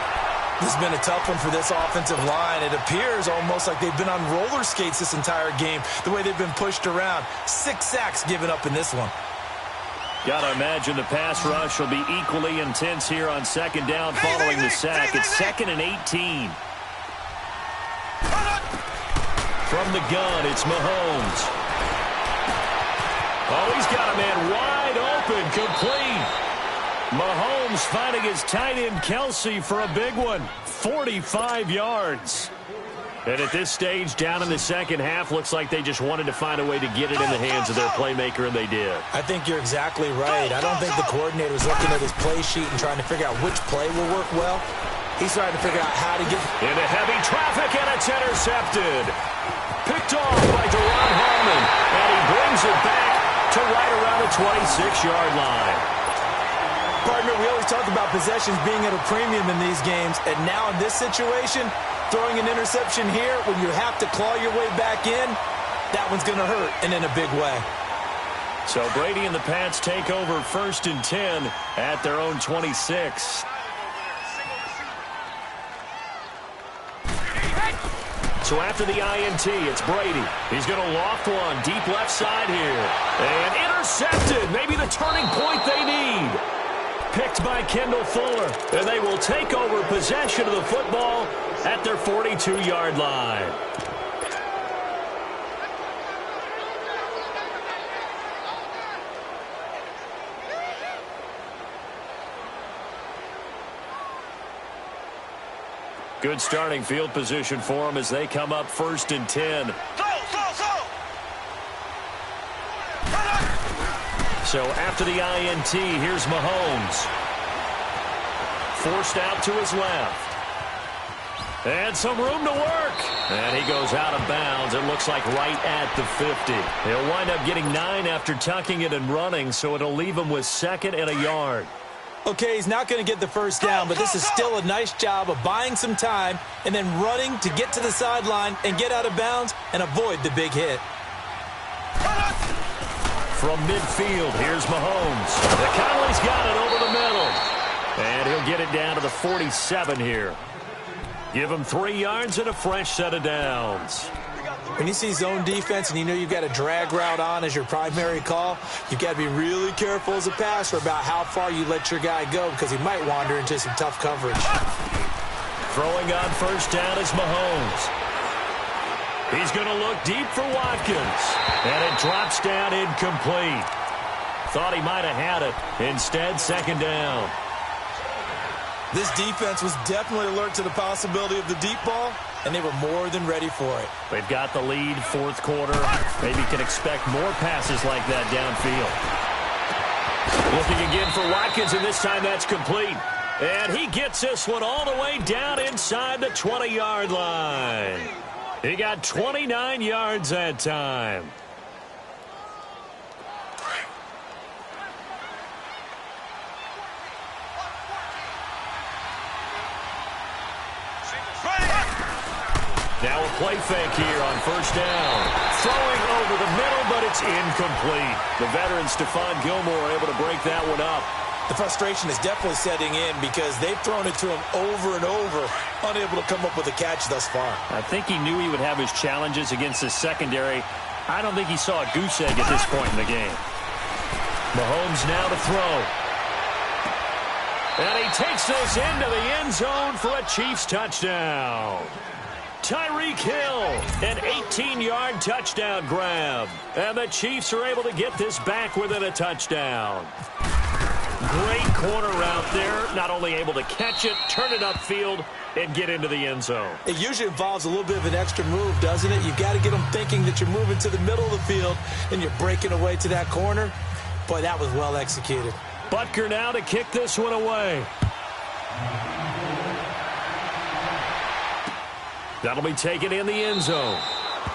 This has been a tough one for this offensive line. It appears almost like they've been on roller skates this entire game, the way they've been pushed around. 6 sacks given up in this one. Gotta imagine the pass rush will be equally intense here on second down following the sack. It's 2nd and 18. From the gun, it's Mahomes. Oh, he's got a man wide open, complete. Mahomes finding his tight end Kelsey for a big one, 45 yards. And at this stage, down in the second half, looks like they just wanted to find a way to get it in the hands of their playmaker, and they did. I think you're exactly right. I don't think the coordinator was looking at his play sheet and trying to figure out which play will work well. He's trying to figure out how to get into heavy traffic, and it's intercepted. Picked off by Deron Harmon, and he brings it back to right around the 26-yard line. Partner, we always talk about possessions being at a premium in these games, and now in this situation, throwing an interception here when you have to claw your way back in, that one's going to hurt, and in a big way. So Brady and the Pats take over 1st and 10 at their own 26. So after the INT, it's Brady. He's going to loft one deep left side here. And intercepted. Maybe the turning point they need. Picked by Kendall Fuller. And they will take over possession of the football at their 42-yard line. Good starting field position for them as they come up 1st and 10. So after the INT, here's Mahomes. Forced out to his left. And some room to work. And he goes out of bounds. It looks like right at the 50. He'll wind up getting 9 after tucking it and running, so it'll leave him with 2nd and a yard. Okay, he's not going to get the first down, but this is still a nice job of buying some time and then running to get to the sideline and get out of bounds and avoid the big hit. From midfield, here's Mahomes. Conley's got it over the middle. And he'll get it down to the 47 here. Give him 3 yards and a fresh set of downs. When you see zone defense and you know you've got a drag route on as your primary call, you've got to be really careful as a passer about how far you let your guy go because he might wander into some tough coverage. Throwing on first down is Mahomes. He's going to look deep for Watkins. And it drops down incomplete. Thought he might have had it. Instead, second down. This defense was definitely alert to the possibility of the deep ball, and they were more than ready for it. They've got the lead, fourth quarter. Maybe can expect more passes like that downfield. Looking again for Watkins, and this time that's complete. And he gets this one all the way down inside the 20-yard line. He got 29 yards that time. Now a play fake here on first down. Throwing over the middle, but it's incomplete. The veteran Stephon Gilmore able to break that one up. The frustration is definitely setting in because they've thrown it to him over and over, unable to come up with a catch thus far. I think he knew he would have his challenges against his secondary. I don't think he saw a goose egg at this point in the game. Mahomes now to throw. And he takes this into the end zone for a Chiefs touchdown. Tyreek Hill, an 18-yard touchdown grab. And the Chiefs are able to get this back within a touchdown. Great corner route there. Not only able to catch it, turn it upfield, and get into the end zone. It usually involves a little bit of an extra move, doesn't it? You've got to get them thinking that you're moving to the middle of the field and you're breaking away to that corner. Boy, that was well executed. Butker now to kick this one away. That'll be taken in the end zone.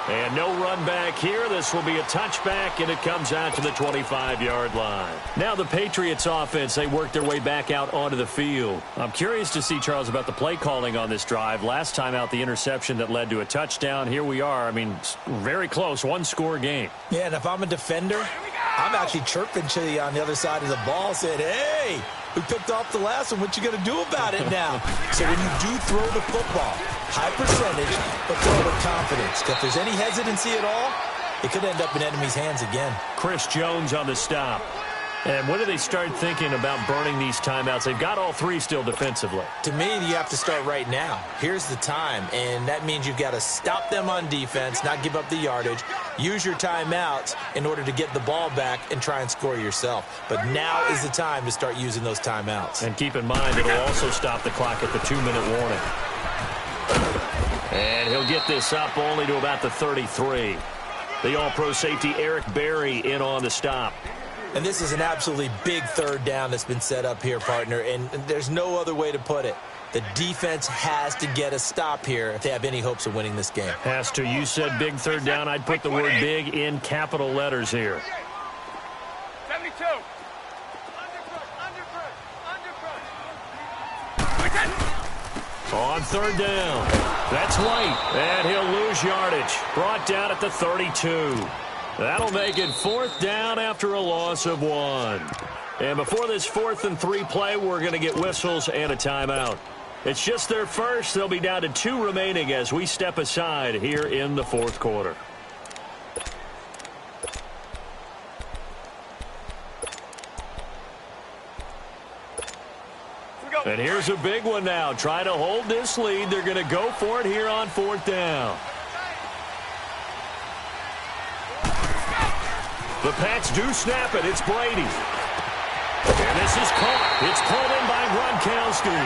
And no run back here. This will be a touchback, and it comes out to the 25-yard line. Now the Patriots offense, they work their way back out onto the field. I'm curious to see, Charles, about the play calling on this drive. Last time out, the interception that led to a touchdown. Here we are. I mean, very close, one-score game. Yeah, and if I'm a defender, I'm actually chirping to you on the other side of the ball, saying, hey, we picked off the last one. What you going to do about it now? So when you do throw the football, high percentage, but throw with confidence. If there's any hesitancy at all, it could end up in enemy's hands again. Chris Jones on the stop. And when do they start thinking about burning these timeouts? They've got all three still defensively. To me, you have to start right now. Here's the time, and that means you've got to stop them on defense, not give up the yardage, use your timeouts in order to get the ball back and try and score yourself. But now is the time to start using those timeouts. And keep in mind, it'll also stop the clock at the 2-minute warning. And he'll get this up only to about the 33. The all-pro safety Eric Berry in on the stop. And this is an absolutely big third down that's been set up here, partner, and there's no other way to put it. The defense has to get a stop here if they have any hopes of winning this game. Has to. You said big third down. I'd put the word big in capital letters here. 72. On third down. That's White. And he'll lose yardage. Brought down at the 32. That'll make it fourth down after a loss of 1. And before this 4th and 3 play, we're going to get whistles and a timeout. It's just their first. They'll be down to 2 remaining as we step aside here in the 4th quarter. And here's a big one now. Trying to hold this lead. They're going to go for it here on 4th down. The Pats do snap it. It's Brady. And this is caught. It's pulled in by Gronkowski.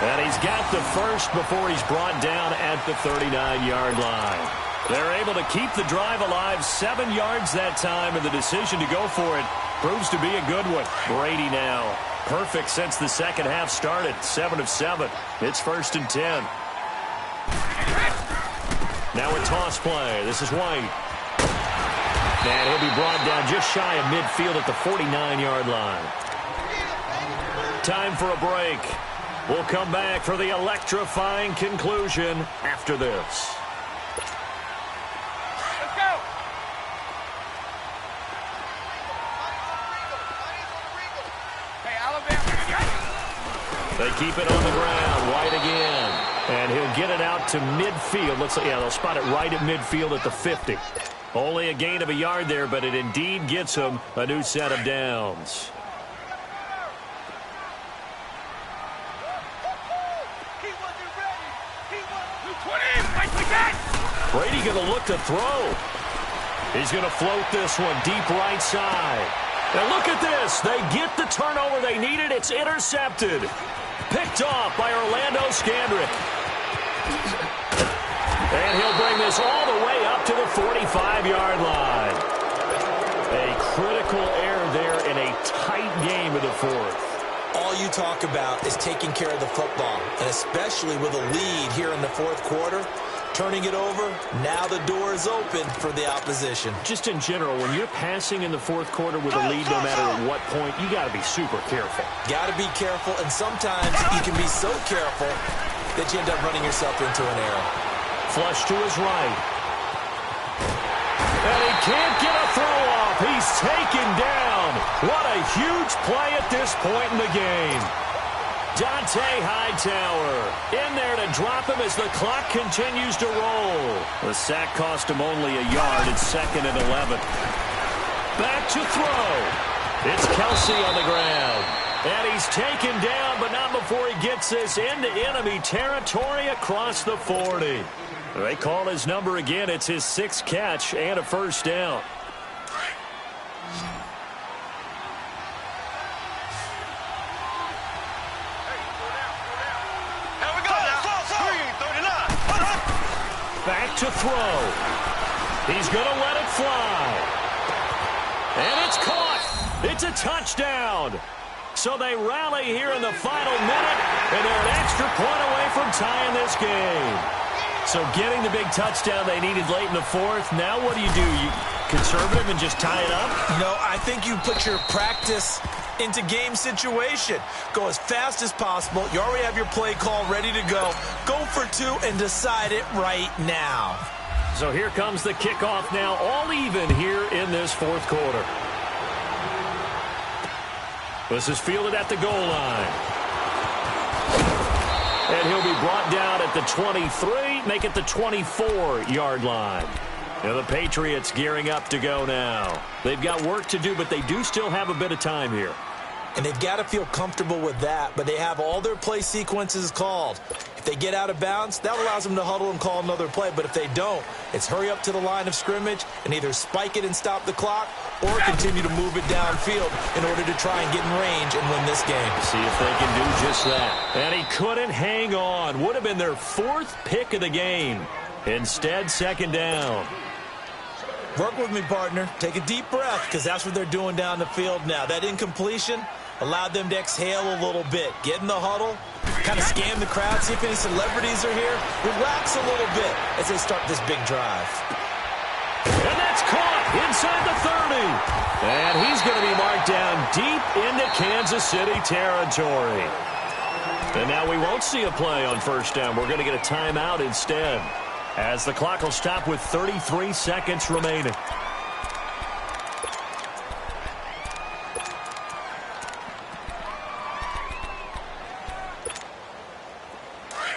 And he's got the first before he's brought down at the 39-yard line. They're able to keep the drive alive 7 yards that time, and the decision to go for it proves to be a good one. Brady now perfect since the second half started. 7 of 7. It's 1st and 10. Now a toss play. This is White. And he'll be brought down just shy of midfield at the 49-yard line. Time for a break. We'll come back for the electrifying conclusion after this. Let's go. Hey, Alabama. They keep it on the ground. White again. And he'll get it out to midfield. They'll spot it right at midfield at the 50. Only a gain of a yard there, but it indeed gets them a new set of downs. Brady going to look to throw. He's going to float this one deep right side. And look at this. They get the turnover they needed. It's intercepted. Picked off by Orlando Scandrick. And he'll bring this all the way up to the 45-yard line. A critical error there in a tight game in the fourth. All you talk about is taking care of the football, and especially with a lead here in the fourth quarter. Turning it over, now the door is open for the opposition. Just in general, when you're passing in the fourth quarter with a lead, no matter at what point, you got to be super careful. Got to be careful, and sometimes you can be so careful that you end up running yourself into an error. Flush to his right. And he can't get a throw off. He's taken down. What a huge play at this point in the game. Dante Hightower in there to drop him as the clock continues to roll. The sack cost him only a yard. It's 2nd and 11. Back to throw. It's Kelsey on the ground. And he's taken down, but not before he gets this into enemy territory across the 40. They call his number again. It's his 6th catch and a first down. Back to throw. He's going to let it fly. And it's caught. It's a touchdown. So they rally here in the final minute, and they're an extra point away from tying this game. So getting the big touchdown they needed late in the fourth. Now what do? You conservative and just tie it up? No, I think you put your practice into game situation. Go as fast as possible. You already have your play call ready to go. Go for 2 and decide it right now. So here comes the kickoff now, all even here in this fourth quarter. This is fielded at the goal line. And he'll be brought down at the 23, make it the 24-yard line. Now the Patriots gearing up to go now. They've got work to do, but they do still have a bit of time here. And they've got to feel comfortable with that, but they have all their play sequences called. If they get out of bounds, that allows them to huddle and call another play. But if they don't, it's hurry up to the line of scrimmage and either spike it and stop the clock or continue to move it downfield in order to try and get in range and win this game. See if they can do just that. And he couldn't hang on. Would have been their 4th pick of the game. Instead, 2nd down. Work with me, partner. Take a deep breath, because that's what they're doing down the field now. That incompletion allowed them to exhale a little bit. Get in the huddle, kind of scan the crowd, see if any celebrities are here. Relax a little bit as they start this big drive. And that's caught inside the 30. And he's going to be marked down deep into Kansas City territory. And now we won't see a play on first down. We're going to get a timeout instead, as the clock will stop with 33 seconds remaining.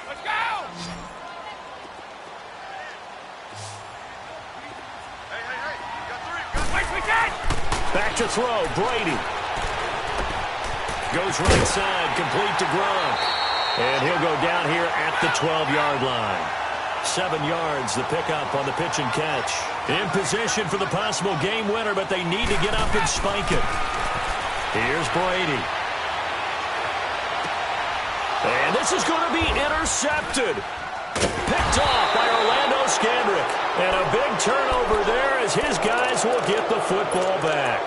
Let's go! Hey, you got 3. Wait, we can! Back to throw, Brady. Goes right side, complete to Gronk. And he'll go down here at the 12-yard line. 7 yards, the pickup on the pitch and catch. In position for the possible game winner, but they need to get up and spike it. Here's Brady. And this is going to be intercepted. Picked off by Orlando Scandrick. And a big turnover there as his guys will get the football back.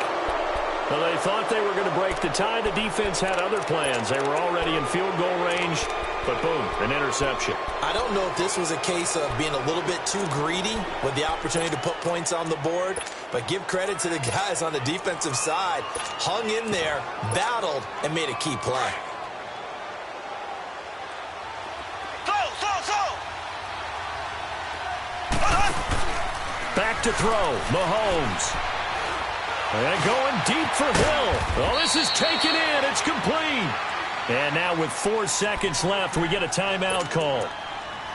Well, they thought they were going to break the tie. The defense had other plans. They were already in field goal range, but boom, an interception. I don't know if this was a case of being a little bit too greedy with the opportunity to put points on the board, but give credit to the guys on the defensive side. Hung in there, battled, and made a key play. Back to throw, Mahomes. And going deep for Hill. Oh, this is taken in. It's complete. And now with 4 seconds left, we get a timeout call.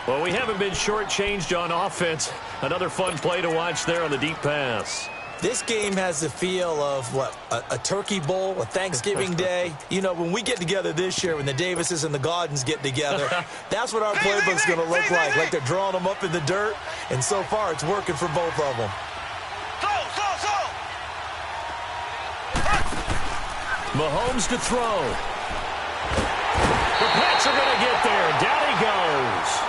Well, we haven't been shortchanged on offense. Another fun play to watch there on the deep pass. This game has the feel of, a turkey bowl, a Thanksgiving day. You know, when we get together this year, when the Davises and the Gaudens get together, that's what our playbook's going to look like. Like they're drawing them up in the dirt, and so far it's working for both of them. Mahomes to throw. The Pats are going to get there. Down he goes.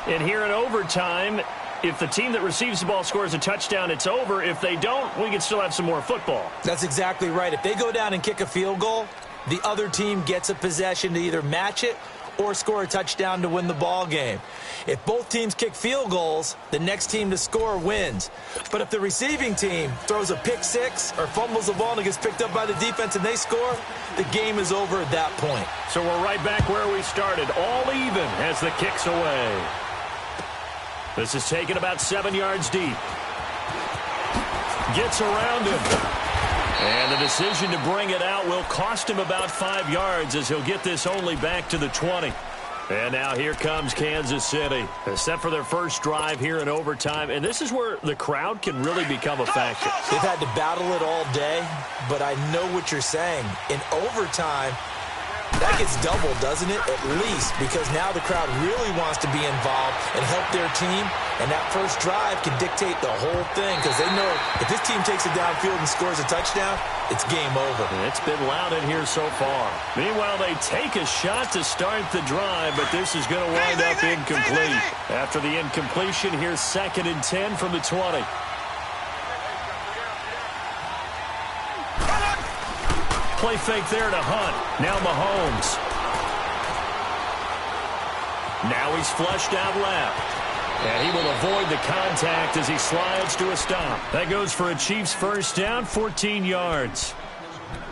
And here in overtime, if the team that receives the ball scores a touchdown, it's over. If they don't, we can still have some more football. That's exactly right. If they go down and kick a field goal, the other team gets a possession to either match it or score a touchdown to win the ball game. If both teams kick field goals, the next team to score wins. But if the receiving team throws a pick six or fumbles the ball and it gets picked up by the defense and they score, the game is over at that point. So we're right back where we started, all even as the kick's away. This is taken about 7 yards deep. Gets around him. And the decision to bring it out will cost him about 5 yards as he'll get this only back to the 20. And now here comes Kansas City. They're set for their first drive here in overtime. And this is where the crowd can really become a factor. They've had to battle it all day, but I know what you're saying. In overtime, that gets doubled, doesn't it? At least, because now the crowd really wants to be involved and help their team, and that first drive can dictate the whole thing because they know if this team takes it downfield and scores a touchdown, it's game over. It's been loud in here so far. Meanwhile, they take a shot to start the drive, but this is going to wind up incomplete. After the incompletion, here's 2nd and 10 from the 20. Play fake there to Hunt. Now Mahomes. Now he's flushed out left. And he will avoid the contact as he slides to a stop. That goes for a Chiefs first down, 14 yards.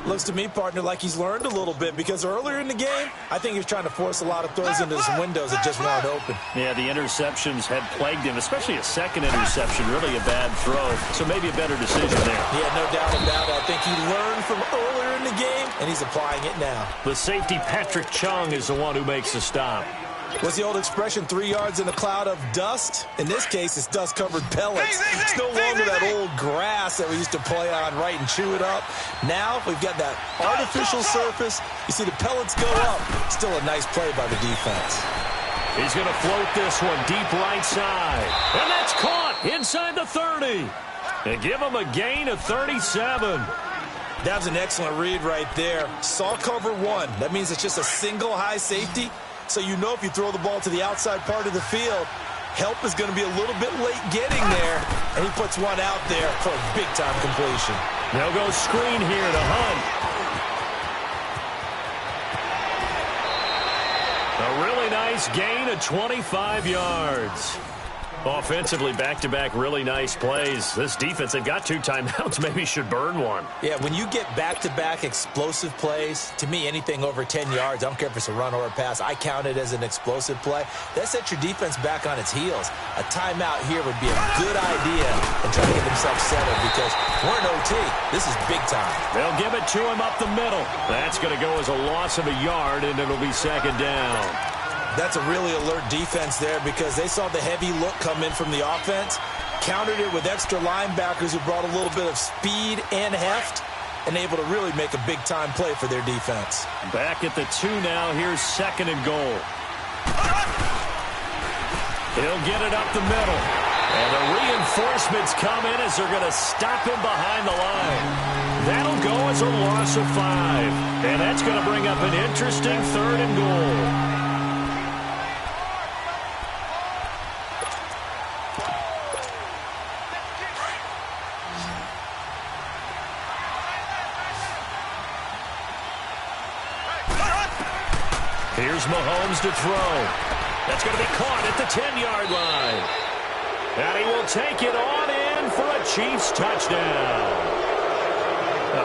Looks to me, partner, like he's learned a little bit because earlier in the game, I think he was trying to force a lot of throws into some windows that just weren't open. Yeah, the interceptions had plagued him, especially a second interception, really a bad throw. So maybe a better decision there. Yeah, no doubt about it. I think he learned from earlier in the game, and he's applying it now. The safety, Patrick Chung, is the one who makes the stop. What's the old expression, 3 yards in a cloud of dust? In this case, it's dust-covered pellets. It's no longer that old grass that we used to play on, right, and chew it up. Now we've got that artificial surface. You see the pellets go up. Still a nice play by the defense. He's going to float this one deep right side. And that's caught inside the 30. And give him a gain of 37. That was an excellent read right there. Saw cover one. That means it's just a single high safety. So you know if you throw the ball to the outside part of the field, help is going to be a little bit late getting there, and he puts one out there for a big-time completion. They'll go screen here to Hunt. A really nice gain of 25 yards. Offensively, back-to-back really nice plays. This defense, they've got 2 timeouts, maybe should burn one. Yeah, when you get back-to-back explosive plays, to me, anything over 10 yards, I don't care if it's a run or a pass, I count it as an explosive play. That sets your defense back on its heels. A timeout here would be a good idea and try to get themselves settled because we're in OT. This is big time. They'll give it to him up the middle. That's going to go as a loss of a yard, and it'll be 2nd down. That's a really alert defense there because they saw the heavy look come in from the offense, countered it with extra linebackers who brought a little bit of speed and heft, and able to really make a big-time play for their defense. Back at the 2 now. Here's 2nd and goal. He'll get it up the middle. And the reinforcements come in as they're going to stop him behind the line. That'll go as a loss of 5. And that's going to bring up an interesting 3rd and goal. Here's Mahomes to throw. That's going to be caught at the 10-yard line. And he will take it on in for a Chiefs touchdown.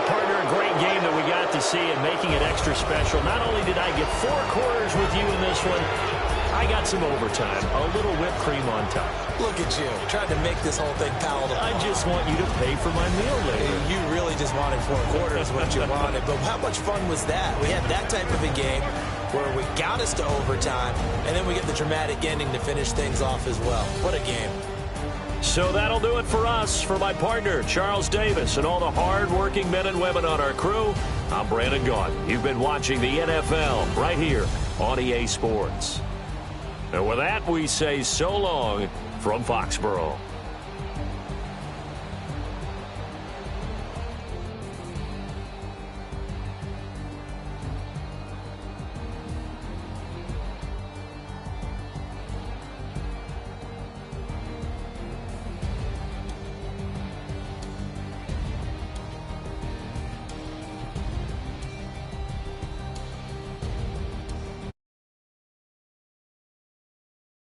Partner, a great game that we got to see and making it extra special. Not only did I get 4 quarters with you in this one, I got some overtime. A little whipped cream on top. Look at you, trying to make this whole thing palatable. I just want you to pay for my meal later. You really really just wanted 4 quarters what you wanted. But how much fun was that? We had that type of a game where we got us to overtime, and then we get the dramatic ending to finish things off as well. What a game. So that'll do it for us. For my partner, Charles Davis, and all the hard-working men and women on our crew, I'm Brandon Gaudin. You've been watching the NFL right here on EA Sports. And with that, we say so long from Foxborough.